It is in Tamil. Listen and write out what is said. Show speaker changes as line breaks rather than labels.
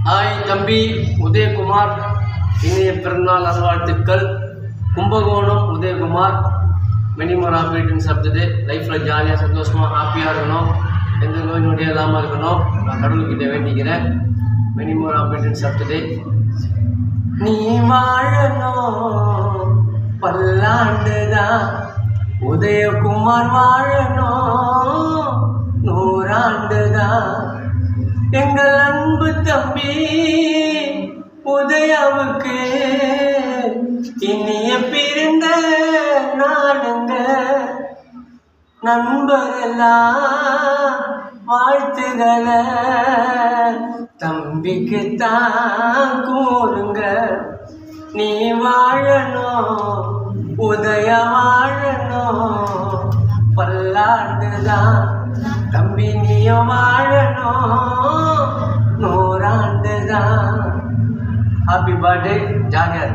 ஹாய் தம்பி உதயகுமார், இனிய பிறந்தநாள் நல்வாழ்த்துக்கள். கும்பகோணம் உதயகுமார். மெனி மோர் ஆப்ரேட்டிங்ஸ் பர்த்டே. லைஃப்பில் ஜாலியாக சந்தோஷமாக ஹாப்பியாக இருக்கணும், எந்த நோய் நொடியும் இல்லாமல் இருக்கணும். நான் கடவுள்கிட்ட வேண்டிக்கிறேன். மெனி மோர் ஆப்ரேட்டிங்ஸ் பர்த்டே. நீ வாழணும் பல்லாண்டுதான், உதயகுமார் வாழணும் 100 ஆண்டுதான். எங்கள் அன்பு தம்பி உதயாவுக்கு இனிய பிறந்த நாளுங்க. நண்பரெல்லாம் வாழ்த்துகளை தம்பிக்கு தான் கூறுங்க. நீ வாழணும் உதய வாழணும் பல்லாண்டுதான். தம்பி நீயும் வாழணும் 100 ஆண்டுதான். ஹாப்பி பர்த்டே ஜாகர்.